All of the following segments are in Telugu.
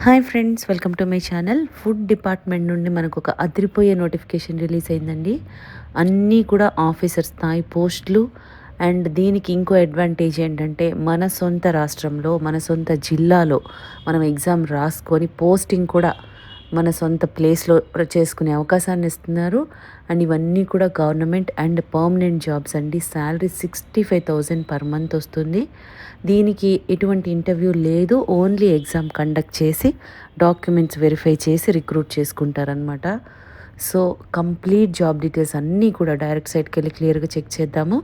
Hi friends, welcome to my channel. Food department నుండి మనకు ఒక అదిరిపోయే నోటిఫికేషన్ రిలీజ్ అయిందండి. అన్నీ కూడా ఆఫీసర్ స్థాయి పోస్టులు. అండ్ దీనికి ఇంకో అడ్వాంటేజ్ ఏంటంటే మన సొంత రాష్ట్రంలో, మన సొంత జిల్లాలో మనం ఎగ్జామ్ రాసుకొని పోస్టింగ్ కూడా మన సొంత ప్లేస్లో చేసుకునే అవకాశాన్ని ఇస్తున్నారు. అండ్ ఇవన్నీ కూడా గవర్నమెంట్ అండ్ పర్మనెంట్ జాబ్స్ అండి. శాలరీ 65,000 పర్ మంత్ వస్తుంది. దీనికి ఎటువంటి ఇంటర్వ్యూ లేదు, ఓన్లీ ఎగ్జామ్ కండక్ట్ చేసి డాక్యుమెంట్స్ వెరిఫై చేసి రిక్రూట్ చేసుకుంటారనమాట. సో కంప్లీట్ జాబ్ డీటెయిల్స్ అన్నీ కూడా డైరెక్ట్ సైట్కి వెళ్ళి క్లియర్గా చెక్ చేద్దాము.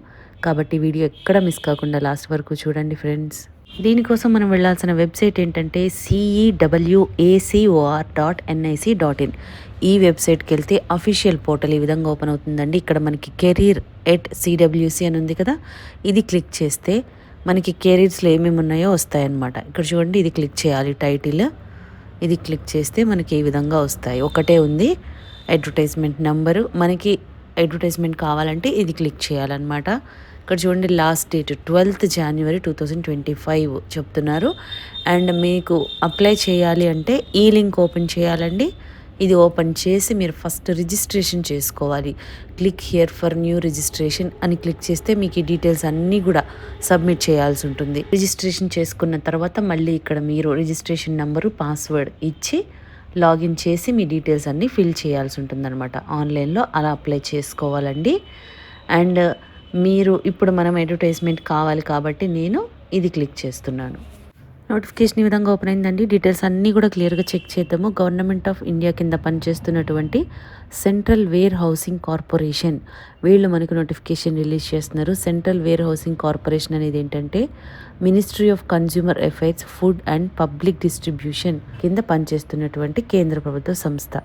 కాబట్టి వీడియో ఎక్కడ మిస్ కాకుండా లాస్ట్ వరకు చూడండి ఫ్రెండ్స్. దీనికోసం మనం వెళ్ళాల్సిన వెబ్సైట్ ఏంటంటే CEWACOR.NIC.in. ఈ వెబ్సైట్కి వెళ్తే అఫీషియల్ పోర్టల్ ఈ విధంగా ఓపెన్ అవుతుందండి. ఇక్కడ మనకి కెరీర్ ఎట్ CWC అని ఉంది కదా, ఇది క్లిక్ చేస్తే మనకి కెరీర్స్లో ఏమేమి ఉన్నాయో వస్తాయన్నమాట. ఇక్కడ చూడండి, ఇది క్లిక్ చేయాలి. టైటిల్ ఇది క్లిక్ చేస్తే మనకి ఈ విధంగా వస్తాయి. ఒకటే ఉంది అడ్వర్టైజ్మెంట్ నెంబరు. మనకి అడ్వర్టైజ్మెంట్ కావాలంటే ఇది క్లిక్ చేయాలన్నమాట. ఇక్కడ చూడండి, లాస్ట్ డేట్ 12th January 2025 చెప్తున్నారు. అండ్ మీకు అప్లై చేయాలి అంటే ఈ లింక్ ఓపెన్ చేయాలండి. ఇది ఓపెన్ చేసి మీరు ఫస్ట్ రిజిస్ట్రేషన్ చేసుకోవాలి. Click here for new registration అని క్లిక్ చేస్తే మీకు ఈ డీటెయిల్స్ అన్నీ కూడా సబ్మిట్ చేయాల్సి ఉంటుంది. రిజిస్ట్రేషన్ చేసుకున్న తర్వాత మళ్ళీ ఇక్కడ మీరు రిజిస్ట్రేషన్ నెంబరు, పాస్వర్డ్ ఇచ్చి లాగిన్ చేసి మీ డీటెయిల్స్ అన్నీ ఫిల్ చేయాల్సి ఉంటుందన్నమాట. ఆన్లైన్లో అలా అప్లై చేసుకోవాలండి. అండ్ మీరు ఇప్పుడు మనం అడ్వర్టైజ్మెంట్ కావాలి కాబట్టి నేను ఇది క్లిక్ చేస్తున్నాను. నోటిఫికేషన్ ఈ విధంగా ఓపెన్ అయిందండి. డీటెయిల్స్ అన్నీ కూడా క్లియర్గా చెక్ చేద్దాము. గవర్నమెంట్ ఆఫ్ ఇండియా కింద పనిచేస్తున్నటువంటి సెంట్రల్ వేర్ హౌసింగ్ కార్పొరేషన్ వీళ్ళు మనకు నోటిఫికేషన్ రిలీజ్ చేస్తున్నారు. సెంట్రల్ వేర్ హౌసింగ్ కార్పొరేషన్ అనేది ఏంటంటే ministry of consumer affairs, food and public distribution కింద పనిచేస్తున్నటువంటి కేంద్ర ప్రభుత్వ సంస్థ.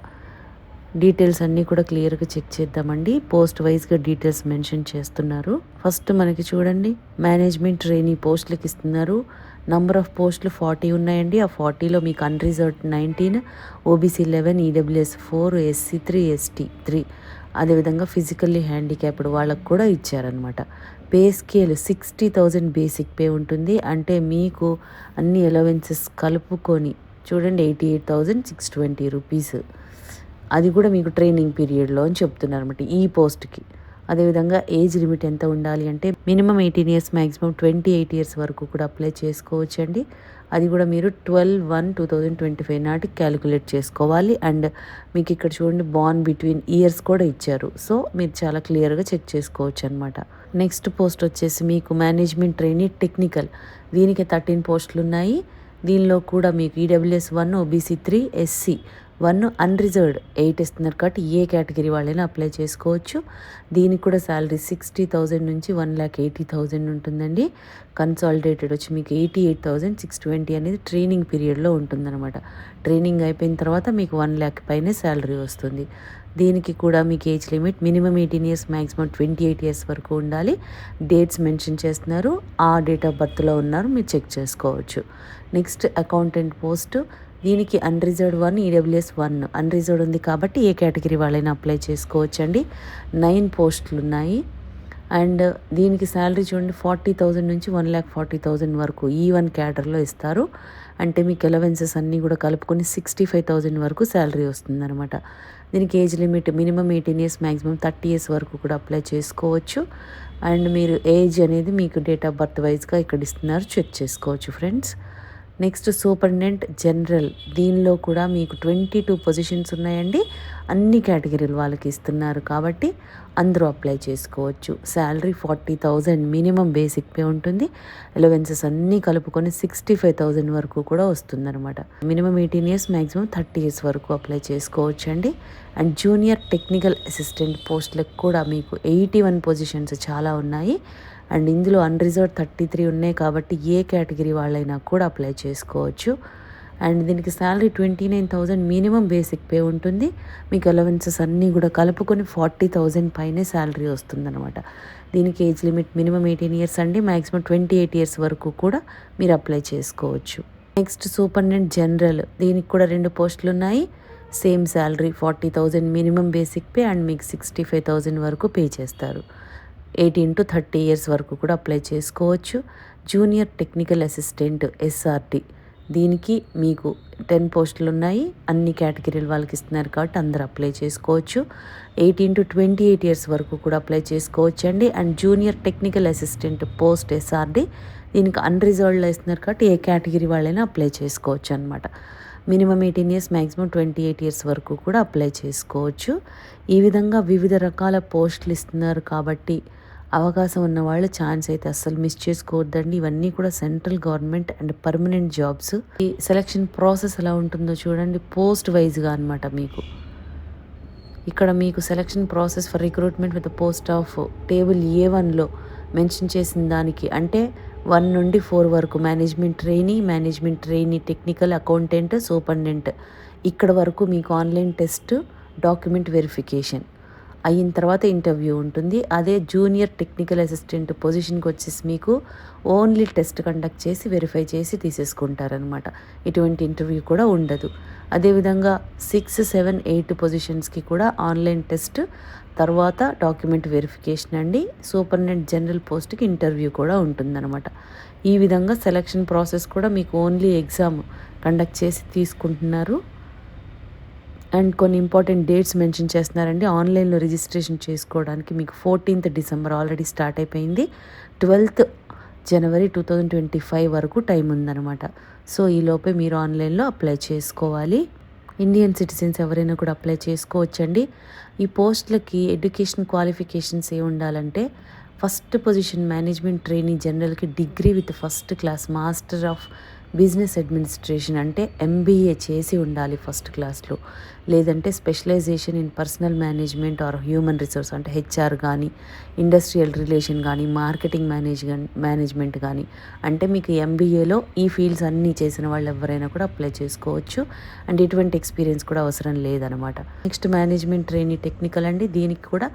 డీటెయిల్స్ అన్నీ కూడా క్లియర్గా చెక్ చేద్దామండి. పోస్ట్ వైజ్గా డీటెయిల్స్ మెన్షన్ చేస్తున్నారు. ఫస్ట్ మనకి చూడండి, మేనేజ్మెంట్ ట్రైనీ పోస్టులకు ఇస్తున్నారు. నంబర్ ఆఫ్ పోస్టులు 40 ఉన్నాయండి. ఆ 40లో మీకు unreserved 19, OBC 11, EWS 4, SC 3, ST 3, అదేవిధంగా ఫిజికల్లీ హ్యాండిక్యాప్డ్ వాళ్ళకు కూడా ఇచ్చారనమాట. పే స్కేల్ 60,000 బేసిక్ పే ఉంటుంది. అంటే మీకు అన్ని అలవెన్సెస్ కలుపుకొని చూడండి 88,620 రూపీస్. అది కూడా మీకు ట్రైనింగ్ పీరియడ్లో అని చెప్తున్నారు అనమాట ఈ పోస్ట్కి. అదేవిధంగా ఏజ్ లిమిట్ ఎంత ఉండాలి అంటే మినిమం 18 years, మ్యాక్సిమం 28 years వరకు కూడా అప్లై చేసుకోవచ్చు అండి. అది కూడా మీరు 12/1/2025 నాటికి క్యాలిక్యులేట్ చేసుకోవాలి. అండ్ మీకు ఇక్కడ చూడండి బార్న్ బిట్వీన్ ఇయర్స్ కూడా ఇచ్చారు. సో మీరు చాలా క్లియర్గా చెక్ చేసుకోవచ్చు అనమాట. నెక్స్ట్ పోస్ట్ వచ్చేసి మీకు మేనేజ్మెంట్ ట్రైనీ టెక్నికల్. దీనికి 13 పోస్టులు ఉన్నాయి. దీనిలో కూడా మీకు EWS 1, OBC 3, SC 1, అన్రిజర్వ్డ్ 8 ఇస్తున్నారు కాబట్టి ఏ కేటగిరీ వాళ్ళైనా అప్లై చేసుకోవచ్చు. దీనికి కూడా శాలరీ 60,000 నుంచి 1,80,000 ఉంటుందండి. కన్సాలిడేటెడ్ వచ్చి మీకు 88,620 అనేది ట్రైనింగ్ పీరియడ్లో ఉంటుందన్నమాట. ట్రైనింగ్ అయిపోయిన తర్వాత మీకు 1 lakh పైనే శాలరీ వస్తుంది. దీనికి కూడా మీకు age limit minimum 18 years, maximum 28 years వరకు ఉండాలి. డేట్స్ మెన్షన్ చేస్తున్నారు. ఆ డేట్ ఆఫ్ బర్త్లో ఉన్నారు, మీరు చెక్ చేసుకోవచ్చు. Next accountant post. దీనికి అన్రిజర్వ్డ్ 1, EWS 1. అన్రిజర్వ్డ్ ఉంది కాబట్టి ఏ కేటగిరీ వాళ్ళైనా అప్లై చేసుకోవచ్చండి. 9 పోస్టులు ఉన్నాయి. అండ్ దీనికి శాలరీ చూడండి 40,000 నుంచి 1,40,000 వరకు E1 క్యాడర్లో ఇస్తారు. అంటే మీకు అలవెన్సెస్ అన్నీ కూడా కలుపుకొని 65,000 వరకు శాలరీ వస్తుందన్నమాట. దీనికి age limit minimum 18 years, maximum 30 years వరకు కూడా అప్లై చేసుకోవచ్చు. అండ్ మీరు ఏజ్ అనేది మీకు డేట్ ఆఫ్ బర్త్ వైజ్గా ఇక్కడ ఇస్తున్నారు, చెక్ చేసుకోవచ్చు ఫ్రెండ్స్. Next superintendent general. దీనిలో కూడా మీకు 22 పొజిషన్స్ ఉన్నాయండి. అన్ని కేటగిరీలు వాళ్ళకి ఇస్తున్నారు కాబట్టి అందరూ అప్లై చేసుకోవచ్చు. శాలరీ 40,000 మినిమం బేసిక్ పే ఉంటుంది. అలవెన్సెస్ అన్నీ కలుపుకొని 65,000 వరకు కూడా వస్తుందన్నమాట. మినిమం 18 years, మ్యాక్సిమం 30 years వరకు అప్లై చేసుకోవచ్చు అండి. అండ్ జూనియర్ టెక్నికల్ అసిస్టెంట్ పోస్టులకు కూడా మీకు 81 పొజిషన్స్ చాలా ఉన్నాయి. అండ్ ఇందులో అన్రిజర్వ్డ్ 33 ఉన్నాయి కాబట్టి ఏ కేటగిరీ వాళ్ళైనా కూడా అప్లై చేసుకోవచ్చు. అండ్ దీనికి శాలరీ 29,000 మినిమం బేసిక్ పే ఉంటుంది. మీకు అలవెన్సెస్ అన్నీ కూడా కలుపుకొని 40,000 పైనే శాలరీ వస్తుందన్నమాట. దీనికి ఏజ్ లిమిట్ మినిమం 18 years అండి, మ్యాక్సిమం 28 years వరకు కూడా మీరు అప్లై చేసుకోవచ్చు. Next superintendent general. దీనికి కూడా 2 పోస్టులు ఉన్నాయి. Same salary 40,000 minimum basic pay and మీకు 65,000 వరకు పే చేస్తారు. 18 to 30 years వరకు కూడా అప్లై చేసుకోవచ్చు. Junior technical assistant SRT. దీనికి మీకు 10 పోస్టులు ఉన్నాయి. అన్ని కేటగిరీల వాళ్ళకి ఇస్తున్నారు కాబట్టి అందరూ అప్లై చేసుకోవచ్చు. 18 to 28 ఇయర్స్ వరకు కూడా అప్లై చేసుకోవచ్చు అండి. And junior technical assistant post SRD దీనికి అన్రిజర్వ్డ్లో ఇస్తున్నారు కాబట్టి ఏ కేటగిరీ వాళ్ళైనా అప్లై చేసుకోవచ్చు అనమాట. మినిమం 18 ఇయర్స్, మ్యాక్సిమం 28 ఇయర్స్ వరకు కూడా అప్లై చేసుకోవచ్చు. ఈ విధంగా వివిధ రకాల పోస్టులు ఇస్తున్నారు కాబట్టి అవకాశం ఉన్న వాళ్ళు ఛాన్స్ అయితే అస్సలు మిస్ చేసుకోవద్దండి. ఇవన్నీ కూడా central government and permanent jobs. ఈ సెలక్షన్ ప్రాసెస్ ఎలా ఉంటుందో చూడండి, పోస్ట్ వైజ్గా అనమాట. మీకు ఇక్కడ మీకు selection process for recruitment with post of table A1లో మెన్షన్ చేసిన దానికి అంటే 1 నుండి 4 వరకు management trainee, technical accountant, superintendent ఇక్కడ వరకు మీకు ఆన్లైన్ టెస్ట్, డాక్యుమెంట్ వెరిఫికేషన్ అయిన తర్వాత ఇంటర్వ్యూ ఉంటుంది. అదే జూనియర్ టెక్నికల్ అసిస్టెంట్ పొజిషన్కి వచ్చేసి మీకు ఓన్లీ టెస్ట్ కండక్ట్ చేసి వెరిఫై చేసి తీసేసుకుంటారనమాట. ఎటువంటి ఇంటర్వ్యూ కూడా ఉండదు. అదేవిధంగా 6, 7, 8 పొజిషన్స్కి కూడా ఆన్లైన్ టెస్ట్ తర్వాత డాక్యుమెంట్ వెరిఫికేషన్ అండి. సూపరింటెండెంట్ జనరల్ పోస్ట్కి ఇంటర్వ్యూ కూడా ఉంటుందన్నమాట. ఈ విధంగా సెలక్షన్ ప్రాసెస్ కూడా మీకు ఓన్లీ ఎగ్జామ్ కండక్ట్ చేసి తీసుకుంటున్నారు. అండ్ కొన్ని ఇంపార్టెంట్ డేట్స్ మెన్షన్ చేస్తున్నారండి. ఆన్లైన్లో రిజిస్ట్రేషన్ చేసుకోవడానికి మీకు 14th డిసెంబర్ ఆల్రెడీ స్టార్ట్ అయిపోయింది. 12th జనవరి 2025 వరకు టైం ఉందన్నమాట. సో ఈలోపే మీరు ఆన్లైన్లో అప్లై చేసుకోవాలి. ఇండియన్ సిటిజన్స్ ఎవరైనా కూడా అప్లై చేసుకోవచ్చండి. ఈ పోస్టులకి ఎడ్యుకేషన్ క్వాలిఫికేషన్స్ ఏ ఉండాలంటే ఫస్ట్ పొజిషన్ మేనేజ్మెంట్ ట్రైనీ జనరల్కి degree with first class master of business administration అంటే MBA చేసి ఉండాలి ఫస్ట్ క్లాస్లో. లేదంటే specialization in personal management or human resource అంటే HR కానీ, ఇండస్ట్రియల్ రిలేషన్ కానీ, మార్కెటింగ్ మేనేజ్మెంట్ కానీ అంటే మీకు MBAలో ఈ ఫీల్డ్స్ అన్నీ చేసిన వాళ్ళు ఎవరైనా కూడా అప్లై చేసుకోవచ్చు. అండ్ ఎటువంటి ఎక్స్పీరియన్స్ కూడా అవసరం లేదనమాట. నెక్స్ట్ మేనేజ్మెంట్ ట్రైనీ టెక్నికల్ అండి. దీనికి కూడా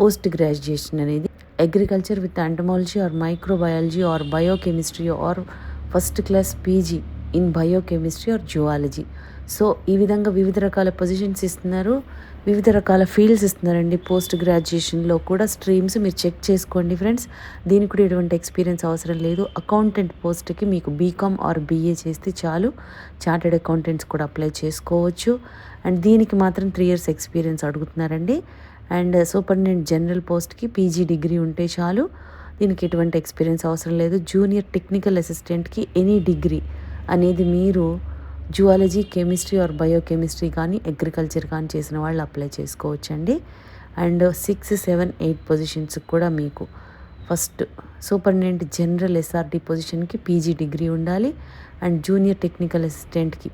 పోస్ట్ గ్రాడ్యుయేషన్ అనేది agriculture with entomology or microbiology or biochemistry or first class PG in biochemistry or zoology. So ఈ విధంగా వివిధ రకాల పొజిషన్స్ ఇస్తున్నారు, వివిధ రకాల ఫీల్డ్స్ ఇస్తున్నారండి. పోస్ట్ గ్రాడ్యుయేషన్లో కూడా స్ట్రీమ్స్ మీరు చెక్ చేసుకోండి ఫ్రెండ్స్. దీనికి కూడా ఎటువంటి ఎక్స్పీరియన్స్ అవసరం లేదు. అకౌంటెంట్ పోస్ట్కి మీకు BCom ఆర్ BA చేస్తే చాలు. చార్టెడ్ అకౌంటెంట్స్ కూడా అప్లై చేసుకోవచ్చు. అండ్ దీనికి మాత్రం 3 years ఎక్స్పీరియన్స్ అడుగుతున్నారండి. అండ్ సూపరింటెండెంట్ జనరల్ పోస్ట్కి PG డిగ్రీ ఉంటే చాలు. దీనికి ఎటువంటి ఎక్స్పీరియన్స్ అవసరం లేదు. జూనియర్ టెక్నికల్ అసిస్టెంట్కి ఎనీ డిగ్రీ అనేది మీరు జువాలజీ, కెమిస్ట్రీ ఆర్ బయోకెమిస్ట్రీ కానీ అగ్రికల్చర్ కానీ చేసిన వాళ్ళు అప్లై చేసుకోవచ్చండి. అండ్ 6, 7, 8 పొజిషన్స్కి కూడా మీకు ఫస్ట్ సూపరింటెండెంట్ జనరల్ SRD పొజిషన్కి PG డిగ్రీ ఉండాలి. అండ్ జూనియర్ టెక్నికల్ అసిస్టెంట్కి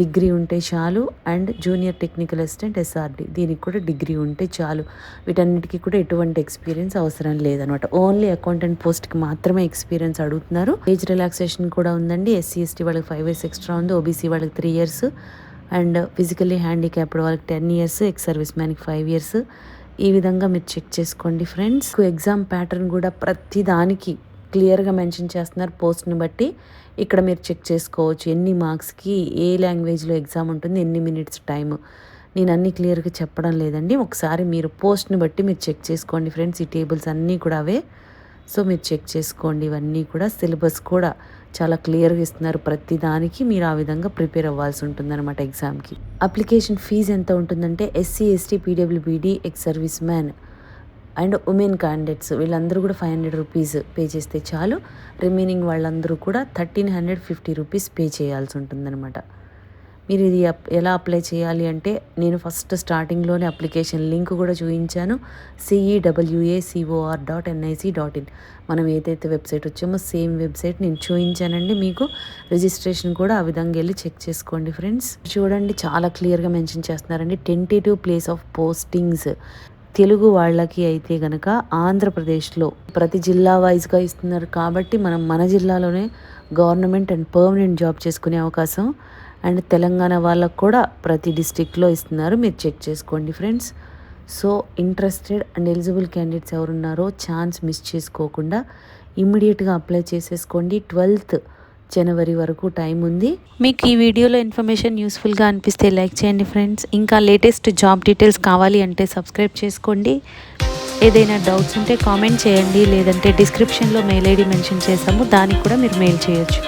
డిగ్రీ ఉంటే చాలు. And junior technical assistant SRD దీనికి కూడా డిగ్రీ ఉంటే చాలు. వీటన్నిటికీ కూడా ఎటువంటి ఎక్స్పీరియన్స్ అవసరం లేదనమాట. ఓన్లీ అకౌంటెంట్ పోస్ట్కి మాత్రమే ఎక్స్పీరియన్స్ అడుగుతున్నారు. ఏజ్ రిలాక్సేషన్ కూడా ఉందండి. SC, ST వాళ్ళకి 5 years ఎక్స్ట్రా ఉంది. OBC వాళ్ళకి 3 years. అండ్ ఫిజికల్లీ హ్యాండిక్యాప్డ్ వాళ్ళకి 10 years, ఎక్స్ సర్వీస్ మ్యాన్కి 5 years. ఈ విధంగా మీరు చెక్ చేసుకోండి ఫ్రెండ్స్. ఎగ్జామ్ ప్యాటర్న్ కూడా ప్రతి దానికి క్లియర్గా మెన్షన్ చేస్తున్నారు పోస్ట్ని బట్టి. ఇక్కడ మీరు చెక్ చేసుకోవచ్చు ఎన్ని మార్క్స్కి ఏ లాంగ్వేజ్లో ఎగ్జామ్ ఉంటుంది, ఎన్ని మినిట్స్ టైం. నేను అన్నీ క్లియర్గా చెప్పడం లేదండి. ఒకసారి మీరు పోస్ట్ని బట్టి మీరు చెక్ చేసుకోండి ఫ్రెండ్స్. ఈ టేబుల్స్ అన్నీ కూడా అవే. సో మీరు చెక్ చేసుకోండి. ఇవన్నీ కూడా సిలబస్ కూడా చాలా క్లియర్గా ఇస్తున్నారు. ప్రతి దానికి మీరు ఆ విధంగా ప్రిపేర్ అవ్వాల్సి ఉంటుందన్నమాట ఎగ్జామ్కి. అప్లికేషన్ ఫీజు ఎంత ఉంటుందంటే SC, ST, PWBD, ex service man and women candidates వీళ్ళందరూ కూడా 500 rupees పే చేస్తే చాలు. రిమైనింగ్ వాళ్ళందరూ కూడా 1350 rupees పే చేయాల్సి ఉంటుందన్నమాట. మీరు ఇది ఎలా అప్లై చేయాలి అంటే నేను ఫస్ట్ స్టార్టింగ్లోనే అప్లికేషన్ లింక్ కూడా చూపించాను. cewacor.nic.in మనం ఏదైతే వెబ్సైట్ వచ్చామో సేమ్ వెబ్సైట్ నేను చూపించానండి మీకు. రిజిస్ట్రేషన్ కూడా ఆ విధంగా వెళ్ళి చెక్ చేసుకోండి ఫ్రెండ్స్. చూడండి చాలా క్లియర్గా మెన్షన్ చేస్తున్నారండి. Tentative place of postings Telugu వాళ్ళకి అయితే కనుక ఆంధ్రప్రదేశ్లో ప్రతి జిల్లా వైజ్గా ఇస్తున్నారు కాబట్టి మనం మన జిల్లాలోనే గవర్నమెంట్ అండ్ పర్మనెంట్ జాబ్ చేసుకునే అవకాశం. అండ్ తెలంగాణ వాళ్ళకు కూడా ప్రతి డిస్ట్రిక్ట్లో ఇస్తున్నారు. మీరు చెక్ చేసుకోండి friends. So interested and eligible candidates ఎవరున్నారో ఛాన్స్ మిస్ చేసుకోకుండా ఇమ్మీడియట్గా అప్లై చేసేసుకోండి. 12th జనవరి వరకు టైం ఉంది. మీకు ఈ వీడియోలో ఇన్ఫర్మేషన్ యూస్ఫుల్గా అనిపిస్తే లైక్ చేయండి ఫ్రెండ్స్. ఇంకా లేటెస్ట్ జాబ్ డీటెయిల్స్ కావాలి అంటే సబ్స్క్రైబ్ చేసుకోండి. ఏదైనా డౌట్స్ ఉంటే కామెంట్ చేయండి, లేదంటే డిస్క్రిప్షన్లో మెయిల్ ID మెన్షన్ చేసాము, దానికి కూడా మీరు మెయిల్ చేయొచ్చు.